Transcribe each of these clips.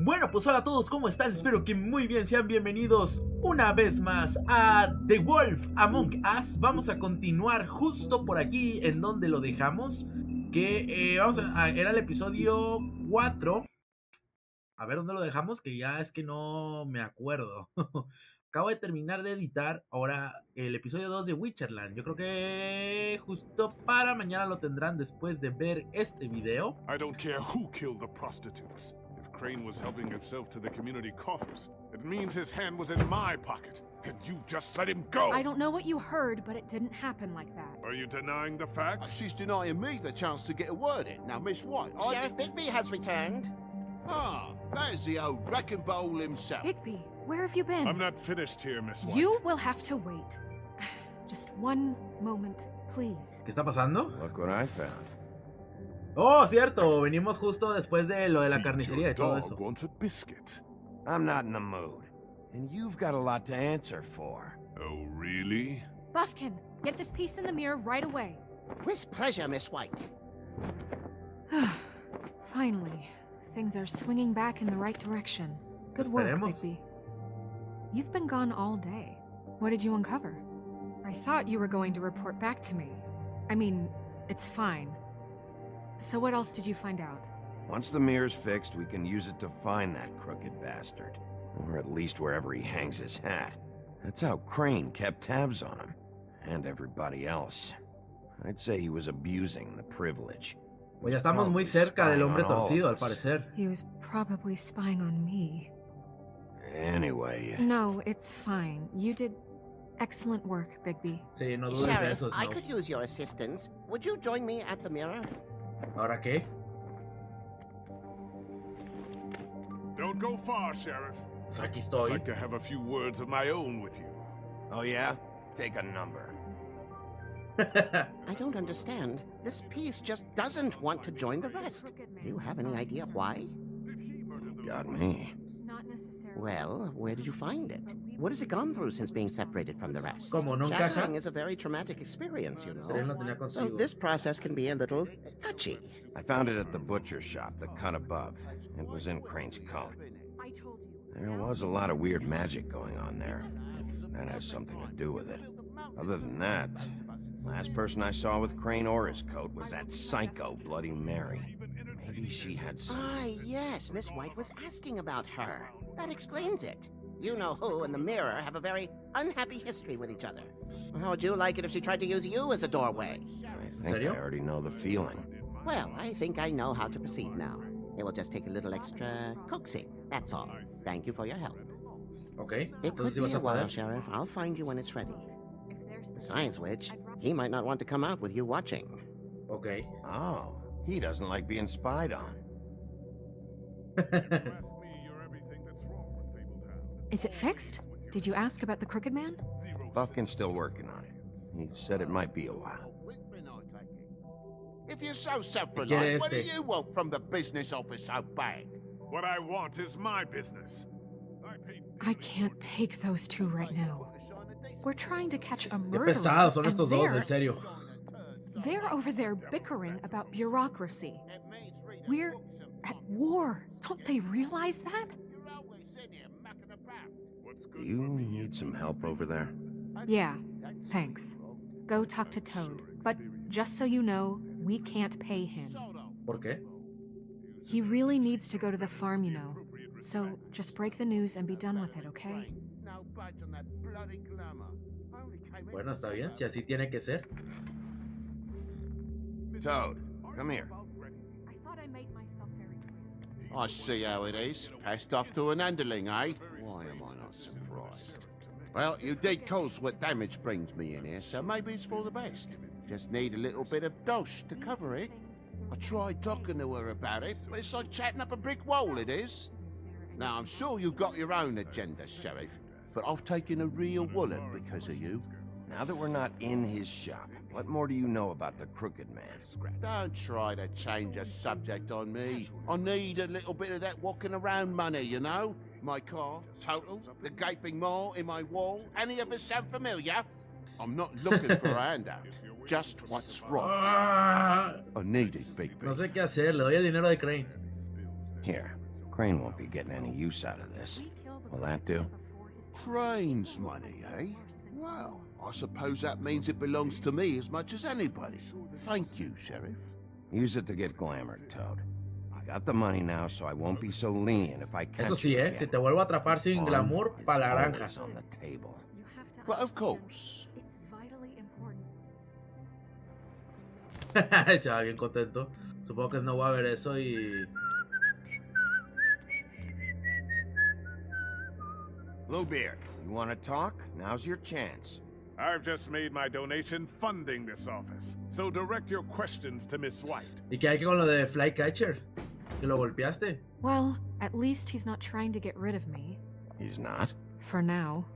Bueno, pues hola a todos, ¿cómo están? Espero que muy bien, sean bienvenidos una vez más a The Wolf Among Us. Vamos a continuar justo por aquí en donde lo dejamos, que era el episodio 4. A ver dónde lo dejamos, que ya es que no me acuerdo. Acabo de terminar de editar ahora el episodio 2 de Witcherland. Yo creo que justo para mañana lo tendrán después de ver este video. I don't care who killed the prostitutes. If Crane was helping himself to the community coffers, it means his hand was in my pocket, and you just let him go! I don't know what you heard, but it didn't happen like that. Are you denying the facts? She's denying me the chance to get a word in. Now, Miss White, Sheriff Bigby has returned. Ah, there's the old wrecking bowl himself. Bigby, where have you been? I'm not finished here, Miss White. You will have to wait. Just one moment, please. ¿Qué está pasando? Look what I found. Oh, cierto, venimos justo después de lo de la See, carnicería y your todo dog eso. wants a biscuit. I'm not in the mood. And you've got a lot to answer for. Oh, really? Buffkin, get this piece in the mirror right away. With pleasure, Miss White. Finally, things are swinging back in the right direction. Good work, Esperemos. Bigby. You've been gone all day. What did you uncover? I thought you were going to report back to me. I mean, it's fine. So what else did you find out? Once the mirror's fixed, we can use it to find that crooked bastard. Or at least wherever he hangs his hat. That's how Crane kept tabs on him. And everybody else. I'd say he was abusing the privilege. Pues ya estamos muy cerca del Hombre Torcido, al parecer. He was probably spying on me. Anyway... No, it's fine. You did excellent work, Bigby. Sí, no dudes de Sheriff, eso, I Snow. could use your assistance. Would you join me at the mirror? ¿Ahora qué? Don't go far, Sheriff. Pues aquí I'd estoy. like to have a few words of my own with you. Oh yeah? Take a number. I don't understand. This piece just doesn't want to join the rest. Do you have any idea why? Got me. Not necessarily. Well, where did you find it? What has it gone through since being separated from the rest? ¿Cómo no encaja? Shattering is a very traumatic experience, you Pero él know. no tenía So consigo. this process can be a little touchy. I found it at the butcher shop that cut above. It was in Crane's coat. I told you. There was a lot of weird magic going on there. If that has something to do with it. Other than that, last person I saw with Crane or his coat was that psycho Bloody Mary. Maybe she had some... Ah, yes, Miss White was asking about her. That explains it. You know who and the mirror have a very unhappy history with each other. How would you like it if she tried to use you as a doorway? I think serio? I already know the feeling. Well, I think I know how to proceed now. It will just take a little extra coaxing, that's all. Thank you for your help. Ok, It could entonces sí be vas a a while, poder. Sheriff. I'll find you when it's ready. If there's Besides which, he might not want to come out with you watching. Ok. Oh, he doesn't like being spied on. Ask me, you're everything that's wrong with Fabletown. Is it fixed? Did you ask about the Crooked Man? Buffkin's still working on it. He said it might be a while. If you're so quiere self-reliant, what do este? you want from the business office so bad? What I want is my business. I paid I can't take those two right now. We're trying to catch a Qué murderer. pesados son and estos dos, they're- en serio. They're over there bickering about bureaucracy. We're at war. Don't they realize that? what's Do good you for me. need some help over there? Yeah, thanks. Go talk to Toad. But just so you know, we can't pay him. ¿Por qué? He really needs to go to the farm, you know. So just break the news and be done with it, okay? Bueno, está bien, si así tiene que ser. Toad, come here. I thought I made myself very clear. I see how it is. Passed off to an underling, eh? Why am I not surprised? Well, you did cause what damage brings me in here, so maybe it's for the best. Just need a little bit of dosh to cover it. I tried talking to her about it, but it's like chatting up a brick wall, it is. Now, I'm sure you've got your own agenda, Sheriff, but I've taken a real wallet because of you. Now that we're not in his shop, what more do you know about the Crooked Man? Don't try to change the subject on me. I need a little bit of that walking around money, you know? My car, total, the gaping maw in my wall. Any of us sound familiar? I'm not looking for a handout. Just what's right. Ah, I need it, Big no Big. sé qué hacer, le doy el dinero de Crane. Here, Crane won't be getting any use out of this. Will that do? Crane's money, eh? Well, I suppose that means it belongs to me as much as anybody. Thank you, Sheriff. Use it to get glamored, Toad. I got the money now, so I won't be so lenient if I catch Eso sí, you si te vuelvo a atrapar sin glamour, pa' la granja. It's on the table. But of course. It's vitally important. Se va bien contento. Supongo que no va a ver eso y... Bluebeard, you want to talk? Now's your chance. I've just made my donation funding this office, so direct your questions to Miss White. ¿Y qué hay con lo de Flycatcher? ¿Que lo golpeaste? Well, at least he's not trying to get rid of me. He's not? For now.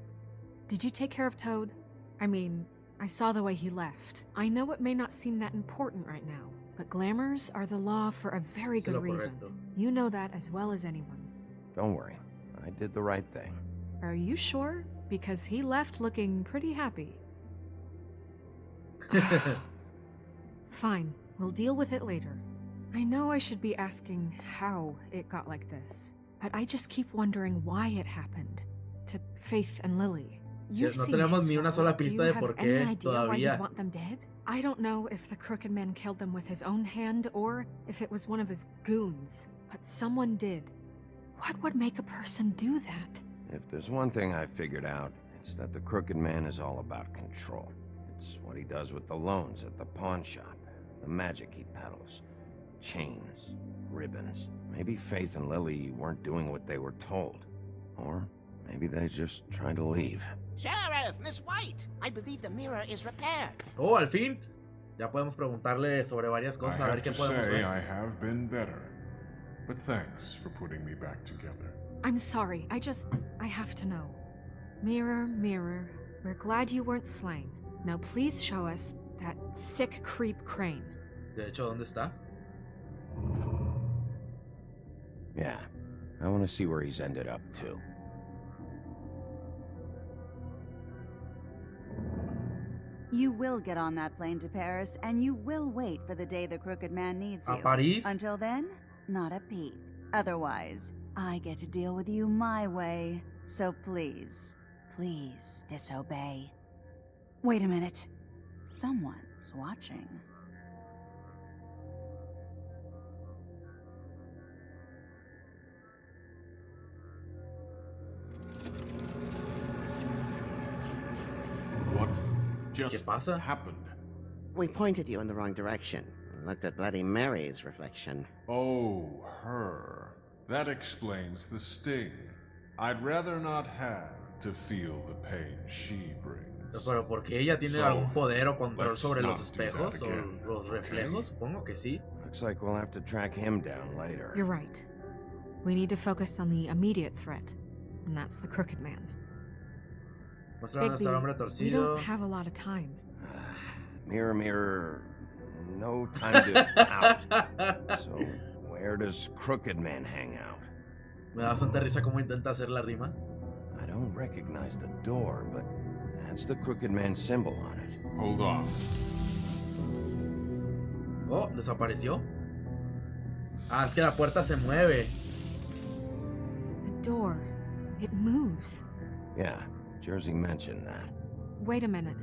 Did you take care of Toad? I mean, I saw the way he left. I know it may not seem that important right now, but glamours are the law for a very good reason. You know that as well as anyone. Don't worry. I did the right thing. Are you sure? Because he left looking pretty happy. Fine, we'll deal with it later. I know I should be asking how it got like this, but I just keep wondering why it happened. To Faith and Lily. No tenemos ni una sola pista de por qué todavía. Want them dead? I don't know if the Crooked Man killed them with his own hand or if it was one of his goons, but someone did. What would make a person do that? If there's one thing I figured out, it's that the Crooked Man is all about control. It's what he does with the loans at the pawn shop, the magic he peddles, chains, ribbons. Maybe Faith and Lily weren't doing what they were told. Or maybe they just tried to leave. Sheriff, Miss White, I believe the mirror is repaired. Oh, al fin. Ya podemos preguntarle sobre varias cosas, a ver qué podemos ver. I have been better, but thanks for putting me back together. I'm sorry, I have to know. Mirror, mirror, we're glad you weren't slain. Now please show us that sick creep Crane. De hecho, ¿dónde está? Yeah, I want to see where he's ended up, too. You will get on that plane to Paris, and you will wait for the day the Crooked Man needs you. ¿A París? Until then, not a peep. Otherwise, I get to deal with you my way. So please, please disobey. Wait a minute. Someone's watching. What ¿Qué just pasa? happened? We pointed you in the wrong direction and looked at Bloody Mary's reflection. Oh, her. That explains the sting. I'd rather not have to feel the pain she brings. Pero porque ella tiene So, algún poder o control let's sobre los not do that espejos o again, los reflejos, supongo que sí. Looks like we'll have to track him down later. You're right. We need to focus on the immediate threat, and that's the Crooked Man. Mostraron hasta el Hombre we Torcido. don't have a lot of time. Mirror, mirror, no time to out. So, where does Crooked Man hang out? Me da bastante risa cómo intenta hacer la rima. I don't recognize the door, but that's the Crooked Man symbol on it. Hold on. Oh, desapareció. Ah, es que la puerta se mueve. The door. It moves. Yeah, Jersey mentioned that. Wait a minute.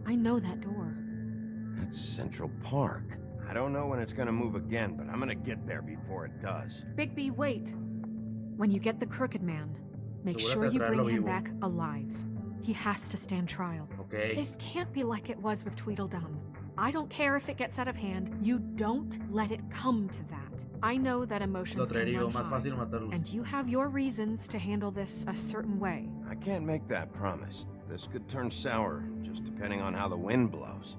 I know that door. That's Central Park. I don't know when it's gonna move again, but I'm gonna get there before it does. Bigby, wait. When you get the Crooked Man, make Asegúrate sure de you traerlo bring him vivo. back alive. He has to stand trial. Ok. This can't be like it was with Tweedledum. I don't care if it gets out of hand. You don't let it come to that. I know that Lo emotions can traería run más high, fácil matarlos. and you have your reasons to handle this a certain way. I can't make that promise. This could turn sour, just depending on how the wind blows.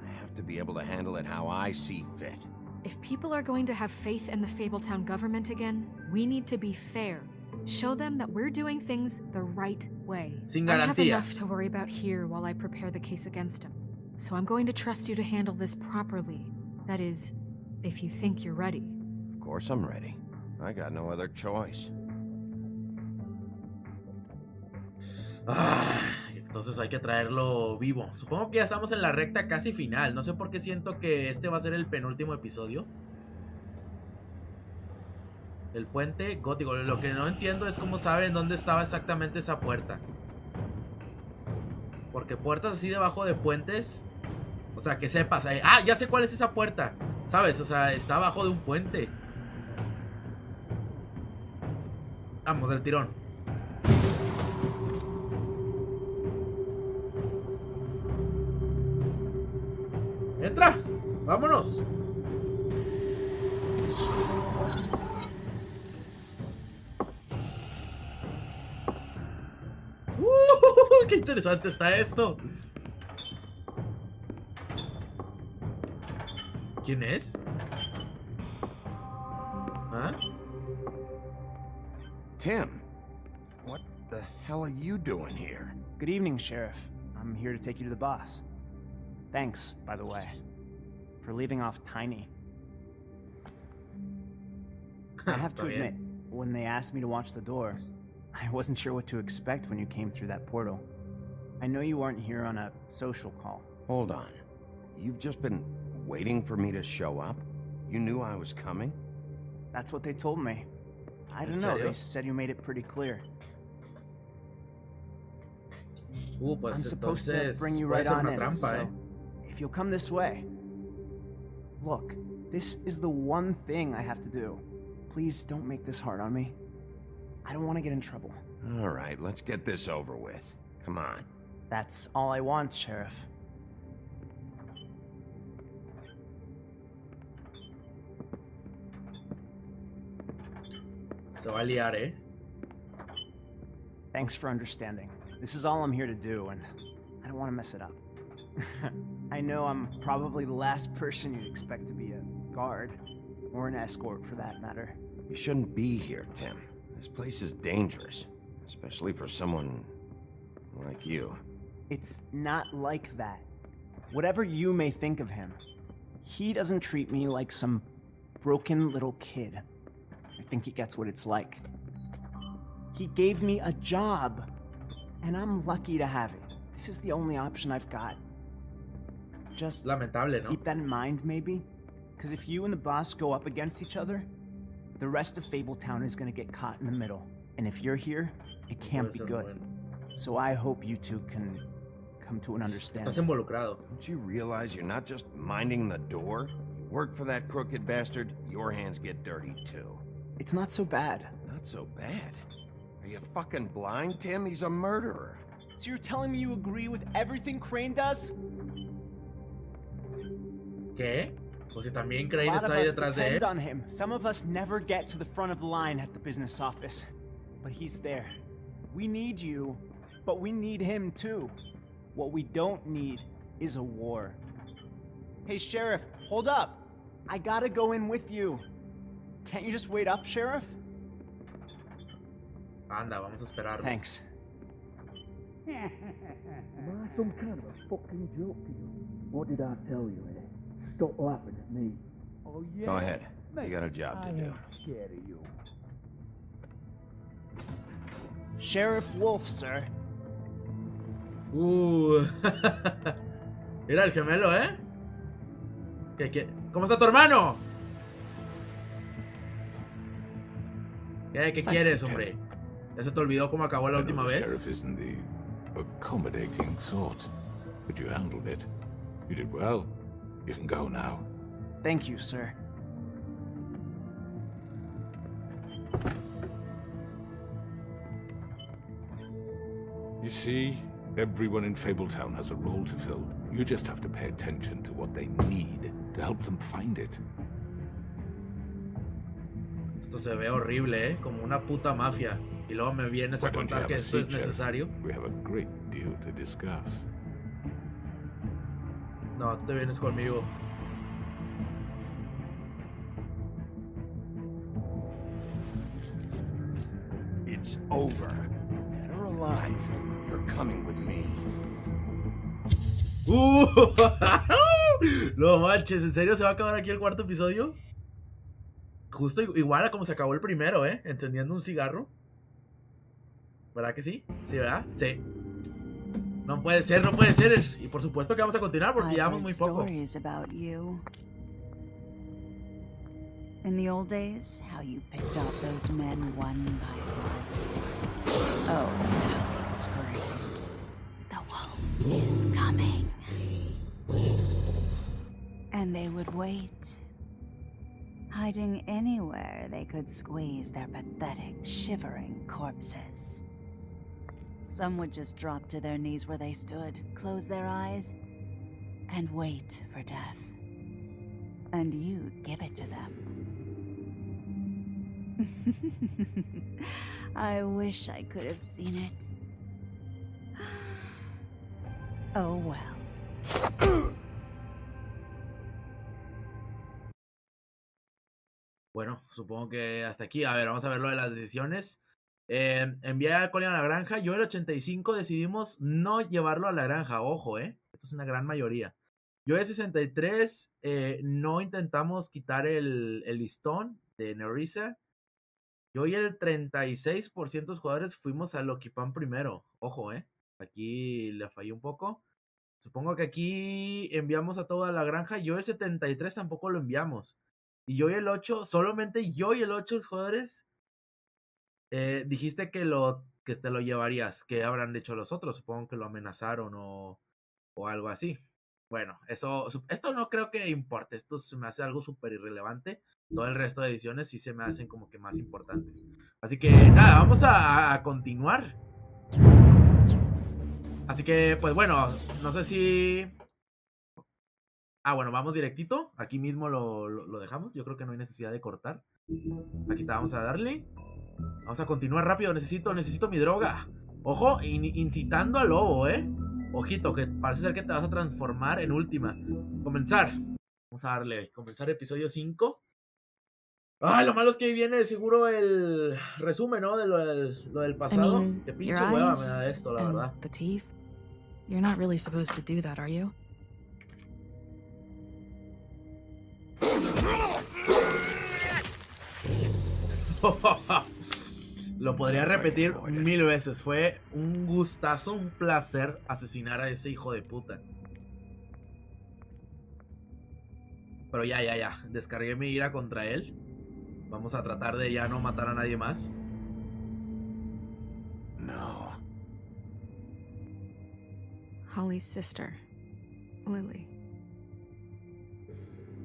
I have to be able to handle it how I see fit. If people are going to have faith in the Fabletown government again, we need to be fair. Show them that we're doing things the right way. Sin I have enough garantías. to worry about here while I prepare the case against him. So I'm going to trust you to handle this properly. That is, if you think you're ready. Of course I'm ready. I got no other choice. Ah, entonces hay que traerlo vivo. Supongo que ya estamos en la recta casi final. No sé por qué siento que este va a ser el penúltimo episodio. El puente gótico. Lo que no entiendo es cómo saben dónde estaba exactamente esa puerta. Porque puertas así debajo de puentes, o sea, que sepas. Ah, ya sé cuál es esa puerta, ¿sabes? O sea, está abajo de un puente. Vamos, del tirón. ¡Entra! ¡Vámonos! ¡Qué interesante está esto! ¿Quién es? ¿Ah? Tim, what the hell are you doing here? Good evening, Sheriff. I'm here to take you to the boss. Thanks, by the way, for leaving off Tiny. I have to admit, when they asked me to watch the door, I wasn't sure what to expect when you came through that portal. I know you weren't here on a social call. Hold on. You've just been waiting for me to show up? You knew I was coming? That's what they told me. I don't know, they said you made it pretty clear. Pues I'm supposed to bring you right on in, so if you'll come this way. Look, this is the one thing I have to do. Please don't make this hard on me. I don't want to get in trouble. All right, let's get this over with. Come on. That's all I want, Sheriff. Se va a liar, ¿eh? Thanks for understanding. This is all I'm here to do, and I don't want to mess it up. I know I'm probably the last person you'd expect to be a guard, or an escort for that matter. You shouldn't be here, Tim. This place is dangerous, especially for someone like you. It's not like that. Whatever you may think of him, he doesn't treat me like some broken little kid. I think he gets what it's like. He gave me a job, and I'm lucky to have it. This is the only option I've got. Just lamentable, ¿no? Keep that in mind, maybe? Because if you and the boss go up against each other, the rest of Fabletown is gonna get caught in the middle. And if you're here, it can't be good. So I hope you two can come to an understanding. Estás involucrado. Don't you realize you're not just minding the door? You work for that crooked bastard, your hands get dirty too. It's not so bad. Not so bad? Are you fucking blind, Tim? He's a murderer. So you're telling me you agree with everything Crane does? ¿Qué? Pues si también Crane está ahí detrás de él. On him. Some of us never get to the front of the line at the business office. But he's there. We need you, but we need him too. What we don't need is a war. Hey, Sheriff, hold up. I gotta go in with you. Can't you just wait up, Sheriff? Anda, vamos a esperar. Thanks. Am I some kind of a fucking joke to you? What did I tell you, eh? Stop laughing at me. Oh, yeah? Go ahead. You got a job to do. I ain't scared of you. Sheriff Wolf, sir. Mira el gemelo, ¿eh? ¿Cómo está tu hermano? ¿Qué quieres, hombre? ¿Ya se te olvidó cómo acabó la última vez? The sheriff isn't the accommodating sort, but you handled it. You did well. You can go now. Thank you, sir. You see, everyone in Fabletown has a role to fill. You just have to pay attention to what they need to help them find it. Esto se ve horrible, ¿eh? Como una puta mafia. Y luego me vienes a contar que esto es necesario. We have a great deal to discuss. No, tú te vienes conmigo. It's over. Dead or alive, you're coming with me. No manches, ¿en serio se va a acabar aquí el cuarto episodio? Justo igual a como se acabó el primero, ¿eh? Encendiendo un cigarro. ¿Verdad que sí? ¿Sí, verdad? Sí. No puede ser, no puede ser. Y por supuesto que vamos a continuar porque llevamos muy poco. In the old days, how you picked off those men one by one. Oh, how they screamed. The wolf is coming. And they would wait, hiding anywhere they could squeeze their pathetic, shivering corpses. Some would just drop to their knees where they stood, close their eyes, and wait for death. And you'd give it to them. I wish I could have seen it. Oh well. Bueno, supongo que hasta aquí. A ver, vamos a ver lo de las decisiones. Enviar a Colin a la granja. Yo el 85 decidimos no llevarlo a la granja. Ojo, esto es una gran mayoría. Yo el 63 no intentamos quitar el listón de Nerissa. Yo y el 36% de los jugadores fuimos a Loquipan primero. Ojo, aquí le fallé un poco. Supongo que aquí enviamos a toda la granja. Yo el 73 tampoco lo enviamos. Y yo y el 8, solamente yo y el 8 los jugadores dijiste que te lo llevarías. ¿Qué habrán hecho los otros? Supongo que lo amenazaron o algo así. Bueno, esto no creo que importe. Esto se me hace algo súper irrelevante. Todo el resto de ediciones sí se me hacen como que más importantes. Así que nada, vamos a continuar. Así que pues bueno, no sé si... bueno, vamos directito. Aquí mismo lo dejamos. Yo creo que no hay necesidad de cortar. Aquí está, vamos a darle. Vamos a continuar rápido. Necesito mi droga. Ojo, incitando al lobo, Ojito, que parece ser que te vas a transformar en última. Comenzar. Vamos a darle. Comenzar episodio 5. Lo malo es que ahí viene seguro el resumen, ¿no? De lo del pasado. Qué pinche hueva me da esto, la verdad. The teeth. You're not really supposed to do that, are you? Lo podría repetir 1000 veces. Fue un gustazo, un placer asesinar a ese hijo de puta. Pero ya. Descargué mi ira contra él. Vamos a tratar de ya no matar a nadie más. No. Holly's sister, Lily.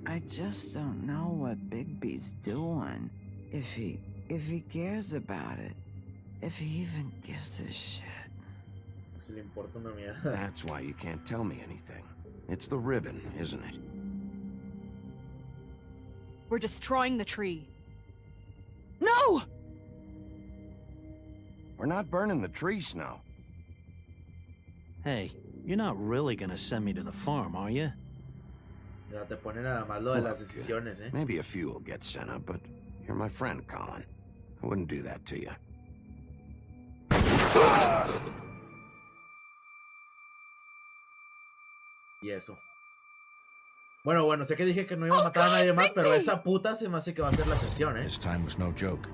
I just don't know what Bigby's doing. If he cares about it. If he even gives a shit. Si le importa una mierda. That's why you can't tell me anything. It's the ribbon, isn't it? We're destroying the tree. No! We're not burning the tree, Snow. Hey, you're not really gonna send me to the farm, are you? Ya te pone nada más lo de las decisiones, Maybe a few will get sent up, but you're my friend, Colin. I wouldn't do that to you. Y eso. Bueno, sé que dije que no iba a matar a nadie más, pero esa puta se me hace que va a ser la excepción, This time was no joke.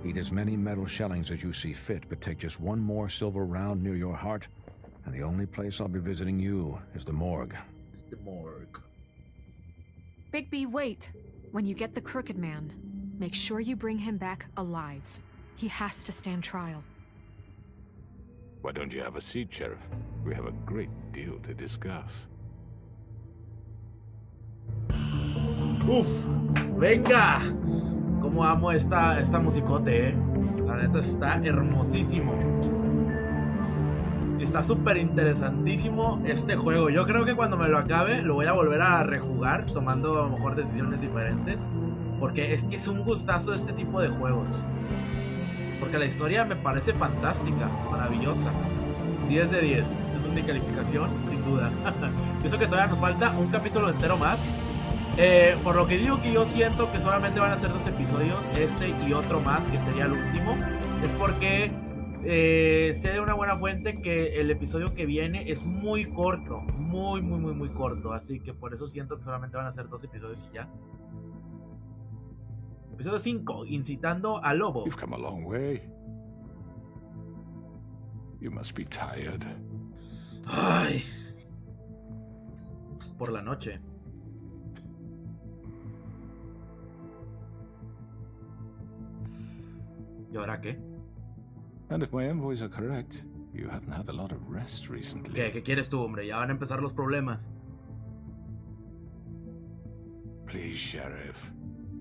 Eat as many metal shellings as you see fit, but take just one more silver round near your heart, and the only place I'll be visiting you is the morgue. It's the morgue. Bigby, wait. When you get the Crooked Man, make sure you bring him back alive. He has to stand trial. Why don't you have a seat, Sheriff? We have a great deal to discuss. Uf, venga. Cómo amo esta musicote, La neta está hermosísimo. Está súper interesantísimo este juego. Yo creo que cuando me lo acabe lo voy a volver a rejugar, tomando a lo mejor decisiones diferentes, porque es que es un gustazo este tipo de juegos. Porque la historia me parece fantástica, maravillosa. 10 de 10. Esa es mi calificación, sin duda. Pienso que todavía nos falta un capítulo entero más. Por lo que digo que yo siento que solamente van a ser 2 episodios, este y otro más, que sería el último, es porque sé de una buena fuente que el episodio que viene es muy corto, muy corto, así que por eso siento que solamente van a ser 2 episodios y ya. Episodio 5, incitando al lobo. You've come a long way. You must be tired. Ay. Por la noche. ¿Y ahora qué? And if my envoys are correct, you haven't had a lot of rest recently. ¿Qué quieres tú, hombre? Ya van a empezar los problemas. Please, Sheriff,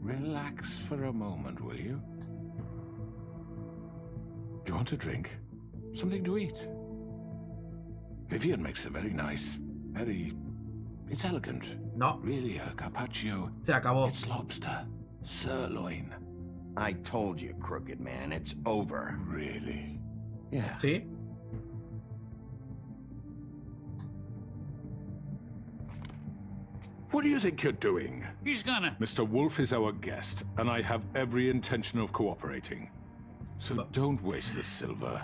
relax for a moment, will you? Do you want a drink? Something to eat? Vivian makes a very nice, it's elegant. No. Really, a carpaccio. Se acabó. It's lobster. Sirloin. I told you, crooked man, it's over. Really? Yeah. ¿Sí? What do you think you're doing? He's gonna... Mr. Wolf is our guest, and I have every intention of cooperating. So don't waste the silver.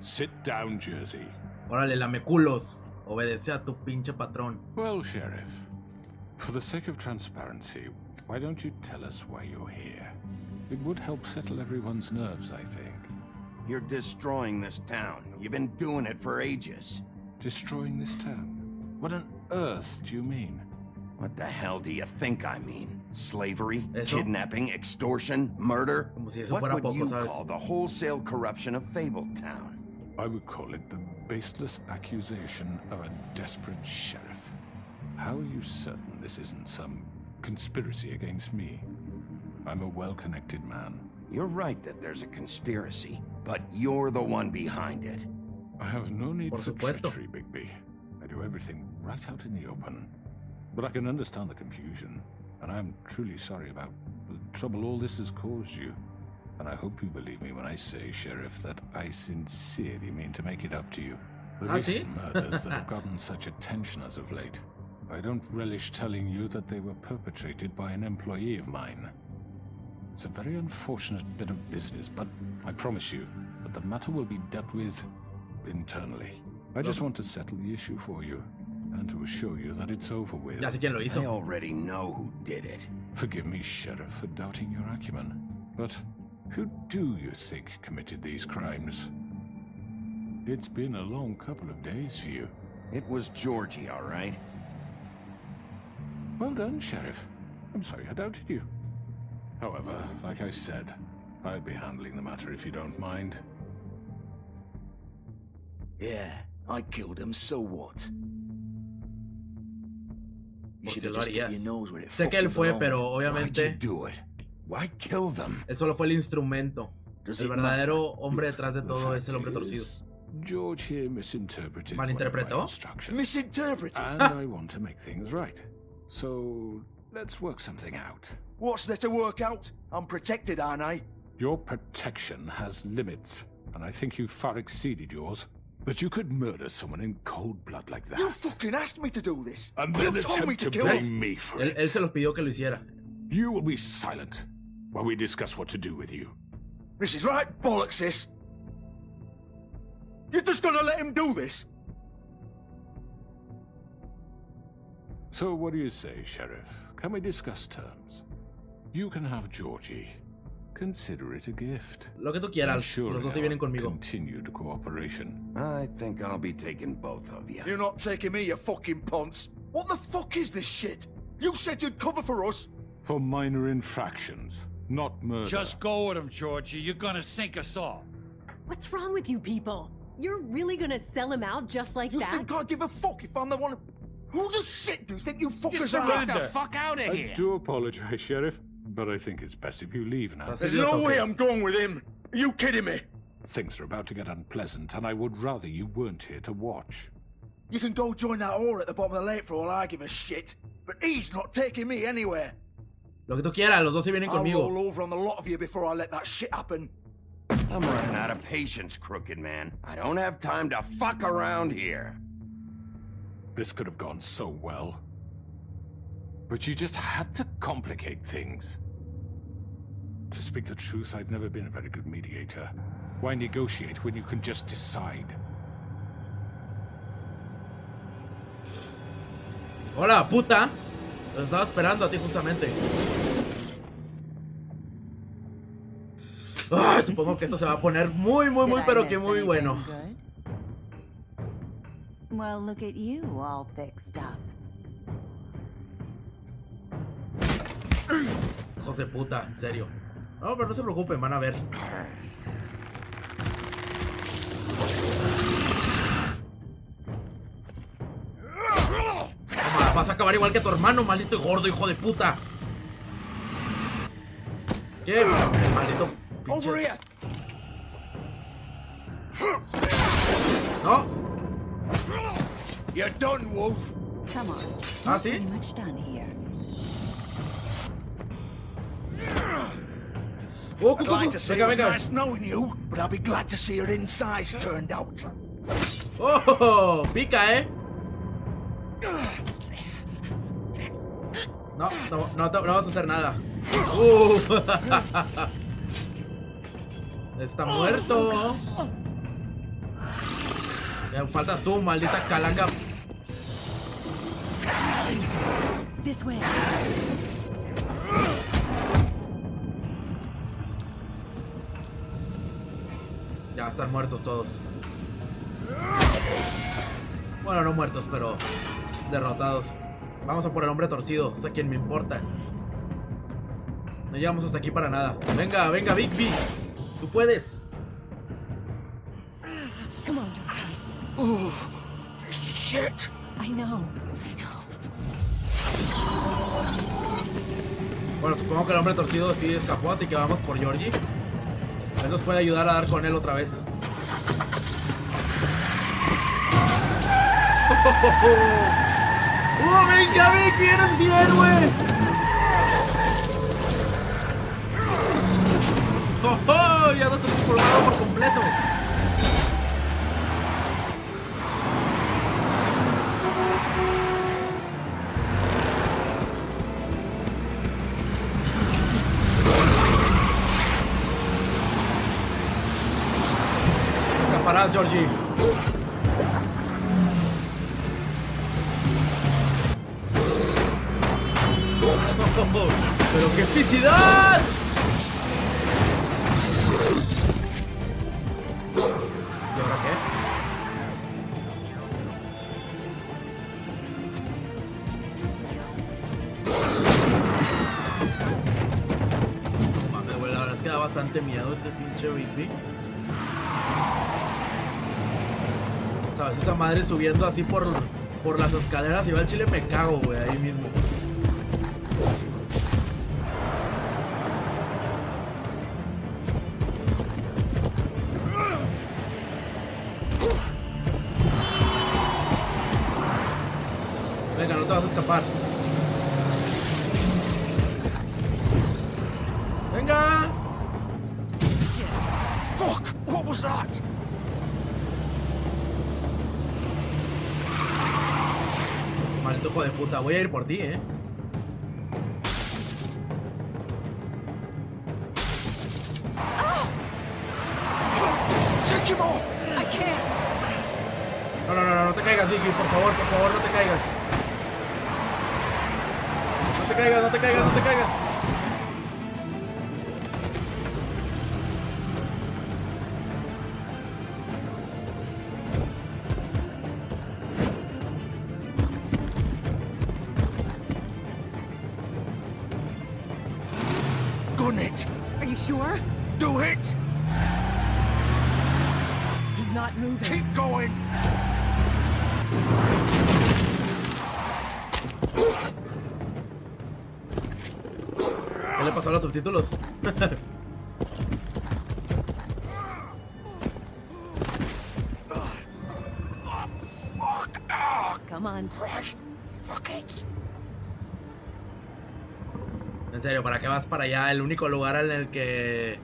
Sit down, Jersey. Órale, lameculos. Obedece a tu pinche patrón. Well, Sheriff, for the sake of transparency, why don't you tell us why you're here? It would help settle everyone's nerves, I think. You're destroying this town. You've been doing it for ages. Destroying this town? What on earth do you mean? What the hell do you think I mean? Slavery, ¿Eso? kidnapping, extortion, murder? Como si eso What fuera would poco, you ¿sabes? call the wholesale corruption of Fabletown? I would call it the baseless accusation of a desperate sheriff. How are you certain this isn't some conspiracy against me? I'm a well-connected man. You're right that there's a conspiracy, but you're the one behind it. I have no need Por for supuesto. treachery, Bigby. I do everything right out in the open. But I can understand the confusion, and I'm truly sorry about the trouble all this has caused you. And I hope you believe me when I say, Sheriff, that I sincerely mean to make it up to you. The recent murders that have gotten such attention as of late, I don't relish telling you that they were perpetrated by an employee of mine. It's a very unfortunate bit of business, but I promise you that the matter will be dealt with internally. I just want to settle the issue for you, and to assure you that it's over with. Ya sé quién lo hizo. I already know who did it. Forgive me, Sheriff, for doubting your acumen, but who do you think committed these crimes? It's been a long couple of days for you. It was Georgie, all right? Well done, Sheriff. I'm sorry I doubted you. However, like I said, I'll be handling the matter if you don't mind. Yeah, I killed him, so what? You should Porque have lo just kept harías. your nose where it Sé que él fucking fue, belonged. pero Why'd you obviamente do it? Why kill them? él solo fue el instrumento. Does El it verdadero hombre detrás de The todo es fact el hombre is, torcido. George here misinterpreted one of my ¿Malinterpretó? instructions. Misinterpreted? And I want to make things right. So, let's work something out. What's there to work out? I'm protected, aren't I? Your protection has limits, and I think you've far exceeded yours. But you could murder someone in cold blood like that. You fucking asked me to do this. And You then told me attempt to to kill blame him. me for Él it. se los pidió que lo hiciera. You will be silent while we discuss what to do with you. This is right bollocks, sis. You're just gonna let him do this? So what do you say, Sheriff? Can we discuss terms? You can have Georgie. Consider it a gift. Lo que tú quieras. Sure, Los dos se vienen conmigo. continued cooperation. I think I'll be taking both of you. You're not taking me, you fucking ponce. What the fuck is this shit? You said you'd cover for us. For minor infractions, not murder. Just go with him, Georgie. You're gonna sink us all. What's wrong with you people? You're really gonna sell him out just like You that? think I give a fuck if I'm the one? Who the shit do you think you fuckers Just are? surrender. Get the fuck out of I here! do apologize, Sheriff, but I think it's best if you leave now. There's no way I'm going with him. Are you kidding me? Things are about to get unpleasant, and I would rather you weren't here to watch. You can go join that whore at the bottom of the lake for all I give a shit. But he's not taking me anywhere. Lo que tú quieras, los dos se vienen I'll conmigo. roll over on the lot of you before I let that shit happen. I'm running out of patience, crooked man. I don't have time to fuck around here. This could have gone so well. But you just had to complicate things. To speak the truth, I've never been a very good mediator. Why negotiate when you can just decide? Hola, puta. Los estaba esperando a ti justamente. Ah, supongo que esto se va a poner muy, pero que muy bueno. Well, look at you, all fixed up. Hijos de puta, en serio. No, pero no se preocupen, van a ver. Toma, vas a acabar igual que tu hermano, maldito gordo hijo de puta. ¿Qué? Maldito pinche. No. You're done, Wolf. Come on. Ah, ¿sí? Pretty much done here. Oh, I'd like to say venga, it was venga. nice knowing you, but I'll be glad to see your insides turned out. Oh, pica, No, no vas a hacer nada. Está muerto. Ya faltas tú, maldita calanga. This way. Ya están muertos todos. Bueno, no muertos, pero derrotados. Vamos a por el hombre torcido, es a quien me importa. No llegamos hasta aquí para nada. Venga, venga, Bigby. Tú puedes. Come on, Georgie. Oh, shit. I know. Bueno, supongo que el hombre torcido sí escapó, así que vamos por Georgie. Él nos puede ayudar a dar con él otra vez. ¡Oh, venga, Bigby! ¡Eres mi héroe! ¡Oh, ya no te hemos colgado por completo! Escaparás, Georgie. ¡Pero qué epicidad! ¿Y ahora qué? Mames, güey, la verdad es que da bastante miedo ese pinche Bigby. ¿Sabes? Esa madre subiendo así por las escaleras y va al chile me cago, güey, ahí mismo. Venga, no te vas a escapar. Venga. Fuck! What was that? Maldito hijo de puta, voy a ir por ti, Take him off! I can't. No te caigas, Vicky, por favor, no te caigas. No te caigas, no te caigas, no te caigas. Gun it! Are you sure? Do it! He's not moving. Keep going! ¿Qué le pasó a los subtítulos? Come on. Fuck it! En serio, ¿para qué vas para allá? El único lugar en el que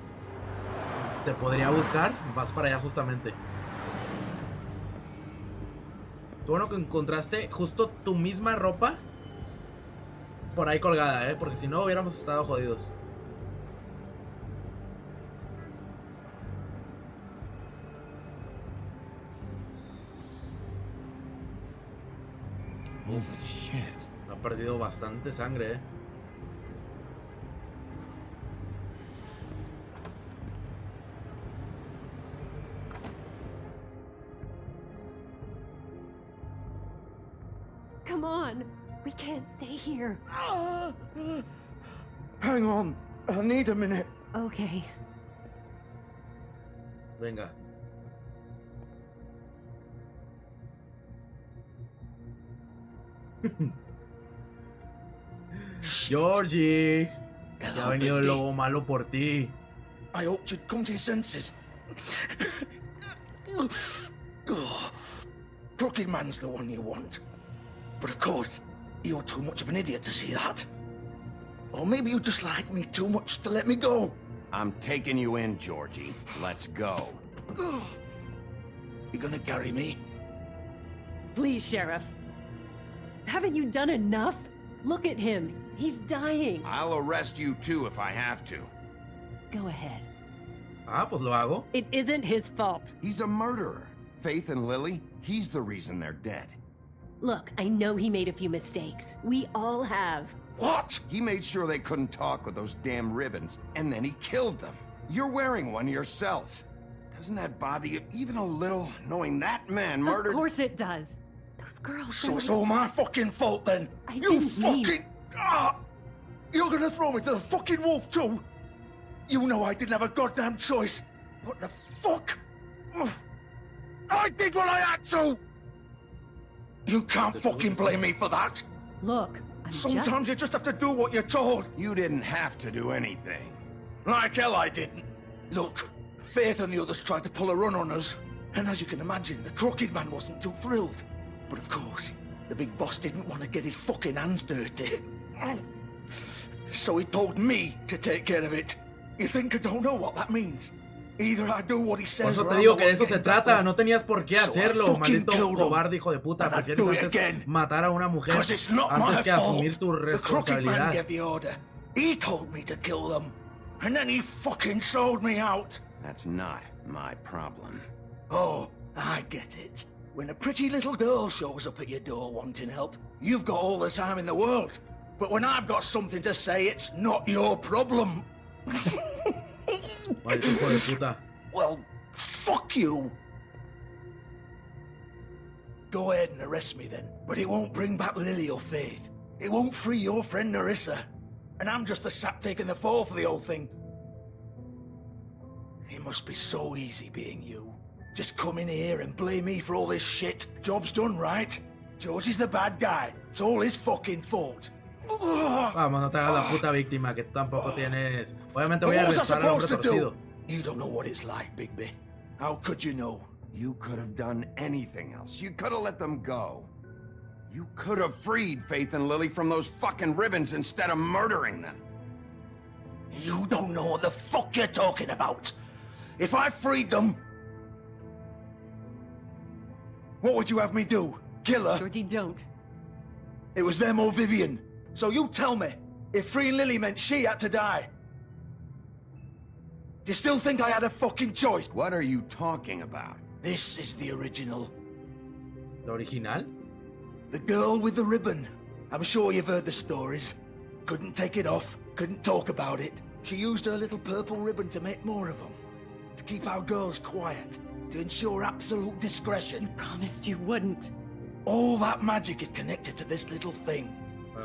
te podría buscar, vas para allá justamente. Qué bueno que encontraste justo tu misma ropa por ahí colgada, porque si no hubiéramos estado jodidos. Holy shit. Ha perdido bastante sangre, Come on. We can't stay here. Hang on. I need a minute. Okay. Venga. Georgie, ya ha venido el lobo malo por ti. I hoped you'd come to your senses. Crooked Man's the one you want. But of course, you're too much of an idiot to see that. Or maybe you just like me too much to let me go. I'm taking you in, Georgie. Let's go. You gonna carry me? Please, Sheriff. Haven't you done enough? Look at him. He's dying. I'll arrest you too if I have to. Go ahead. Ah, pues lo hago. It isn't his fault. He's a murderer. Faith and Lily, he's the reason they're dead. Look, I know he made a few mistakes. We all have. What? He made sure they couldn't talk with those damn ribbons, and then he killed them. You're wearing one yourself. Doesn't that bother you even a little, knowing that man murdered— Of course it does. Those girls— So it's all my fucking fault then? I didn't mean— You're gonna throw me to the fucking wolf too? You know I didn't have a goddamn choice. What the fuck? I did what I had to! You can't fucking blame me for that. Look, sometimes you just have to do what you're told. You didn't have to do anything. Like hell I didn't. Look, Faith and the others tried to pull a run on us. And as you can imagine, the Crooked Man wasn't too thrilled. But of course, the big boss didn't want to get his fucking hands dirty. So he told me to take care of it. You think I don't know what that means? Either I do what he says. Por eso te digo que de eso se trata. No tenías por qué hacerlo, maldito cobarde hijo de puta. Prefieres antes matar a una mujer antes que asumir tu responsabilidad. He told me to kill them, and then he fucking sold me out. That's not my problem. Oh, I get it. When a pretty little girl shows up at your door wanting help, you've got all the time in the world. But when I've got something to say, it's not your problem. Maldito hijo de puta. Well, fuck you. Go ahead and arrest me then. But it won't bring back Lily or Faith. It won't free your friend Nerissa. And I'm just the sap taking the fall for the whole thing. It must be so easy being you. Just come in here and blame me for all this shit. Job's done, right? George is the bad guy. It's all his fucking fault. Vamos, no te hagas la puta víctima, que tú tampoco tienes. Obviamente voy a arrestar al hombre torcido. You don't know what it's like, Bigby. How could you know? You could have done anything else. You could have let them go. You could have freed Faith and Lily from those fucking ribbons instead of murdering them. You don't know what the fuck you're talking about. If I freed them, what would you have me do? Kill her? Georgie, don't. It was them or Vivian. So you tell me, if freeing Lily meant she had to die, do you still think I had a fucking choice? What are you talking about? This is the original. ¿La original? The girl with the ribbon. I'm sure you've heard the stories. Couldn't take it off, couldn't talk about it. She used her little purple ribbon to make more of them. To keep our girls quiet. To ensure absolute discretion. You promised you wouldn't. All that magic is connected to this little thing.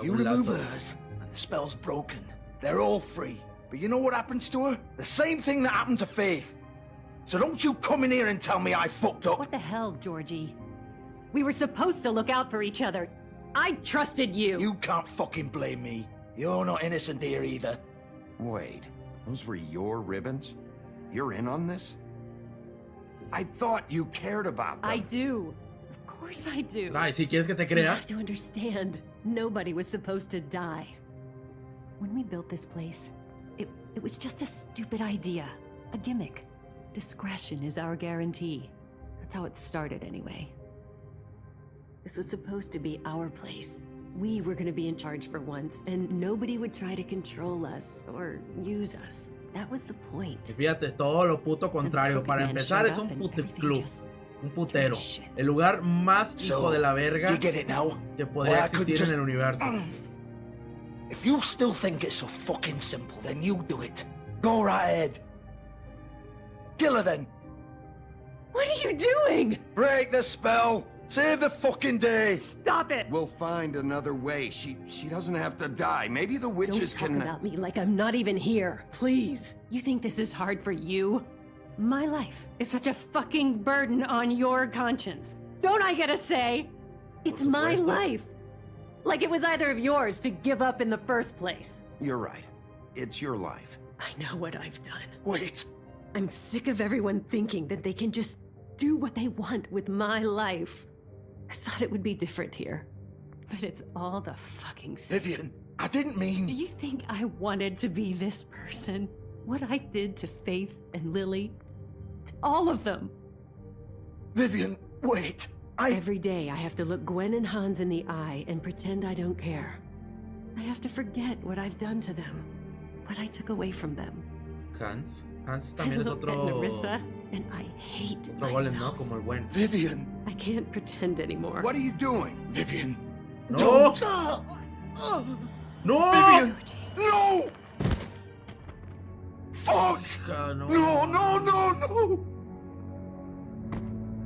You remove hers, and the spell's broken. They're all free. But you know what happens to her? The same thing that happened to Faith. So don't you come in here and tell me I fucked up. What the hell, Georgie? We were supposed to look out for each other. I trusted you. You can't fucking blame me. You're not innocent here either. Wait, those were your ribbons? You're in on this? I thought you cared about them. I do. Of course I do. Ay, si quieres que te crea. You have to understand. Nobody was supposed to die. When we built this place, it was just a stupid idea. A gimmick. Discretion is our guarantee. That's how it started anyway. This was supposed to be our place. We were gonna be in charge for once, and nobody would try to control us or use us. That was the point. Y fíjate, todo lo puto contrario. Para empezar, es un puticlub. Un putero. El lugar más hijo de la verga que podría existir en el universo. If you still think it's so fucking simple, then you do it. Go right ahead. Kill her then. What are you doing? Break the spell. Save the fucking day! Stop it! We'll find another way. She doesn't have to die. Maybe the witches Don't can... talk about me like I'm not even here, please. You think this is hard for you? My life is such a fucking burden on your conscience. Don't I get a say? It's my life. Like it was either of yours to give up in the first place. You're right. It's your life. I know what I've done. Wait. I'm sick of everyone thinking that they can just do what they want with my life. I thought it would be different here. But it's all the fucking same. Vivian, I didn't mean... Do you think I wanted to be this person? What I did to Faith and Lily? To all of them. Vivian, wait. Every day I have to look Gwen and Hans in the eye and pretend I don't care. I have to forget what I've done to them. What I took away from them. Hans también es otro... Larissa, and I hate otro golem, ¿no? myself. Como el buen. Vivian. I can't pretend anymore. What are you doing? Vivian. No! Don't. No! Vivian! No! Fuck! No. No!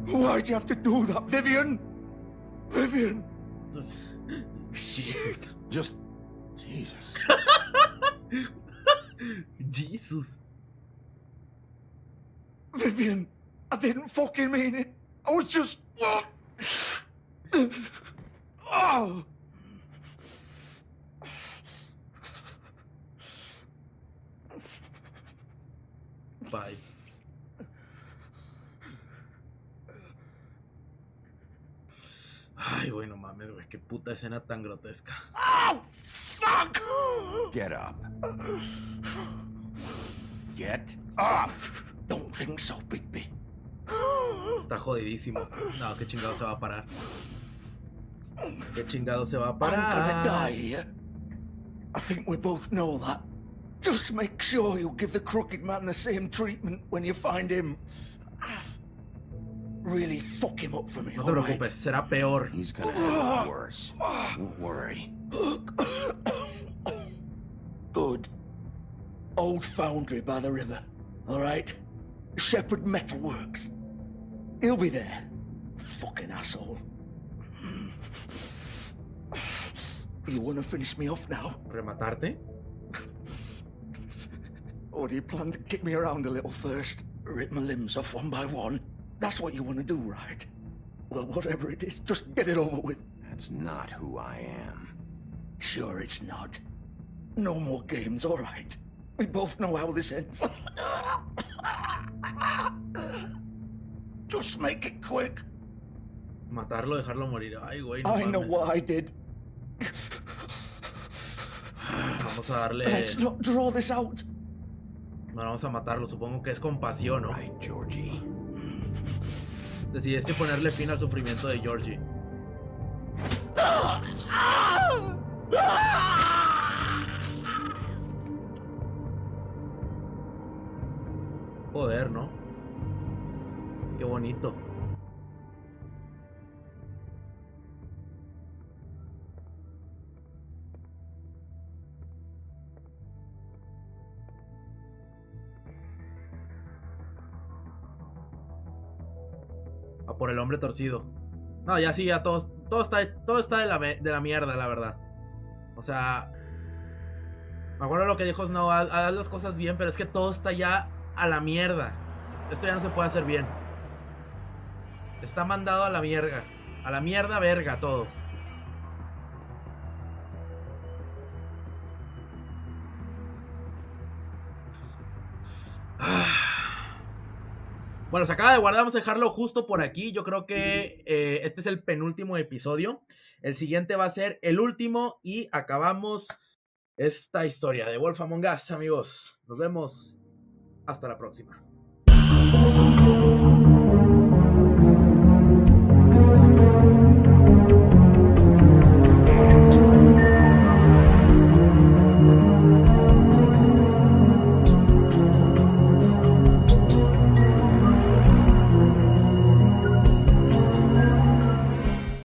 Why'd you have to do that, Vivian? Vivian! Jesus. Just... Jesus. Jesus. Vivian, I didn't fucking mean it. I was just... Oh. Bye. Ay, güey, no mames, güey. Qué puta escena tan grotesca. Oh, fuck! Get up. Get up! Don't think so, Bigby. Está jodidísimo. No, qué chingado se va a parar. Qué chingado se va a I'm gonna parar. die here. I think we both know that. Just make sure you give the crooked man the same treatment when you find him. Really fuck him up for me, No te preocupes, será peor. He's gonna have it worse. Don't worry. Good. Old foundry by the river. All right? Shepherd Metalworks. He'll be there. Fucking asshole. You want to finish me off now? ¿Rematarte? Or do you plan to kick me around a little first? Rip my limbs off one by one? That's what you want to do, right? Well, whatever it is, just get it over with. That's not who I am. Sure it's not. No more games, all right? We both know how this ends. Just make it quick. Matarlo, dejarlo morir. Ay, güey, no I know mames. what I did. Vamos a darle... Let's not draw this out. Bueno, vamos a matarlo. Supongo que es compasión, ¿no? Right, Georgie. Decidiste ponerle fin al sufrimiento de Georgie. Joder, ¿no? Qué bonito. A por el hombre torcido. No, ya sí, ya todo está de la mierda, la verdad. O sea, me acuerdo lo que dijo Snow, haz las cosas bien, pero es que todo está ya a la mierda. Esto ya no se puede hacer bien. Está mandado a la mierda verga todo. Bueno, se acaba de guardar, vamos a dejarlo justo por aquí. Yo creo que este es el penúltimo episodio. El siguiente va a ser el último y acabamos esta historia de Wolf Among Us, amigos. Nos vemos. Hasta la próxima.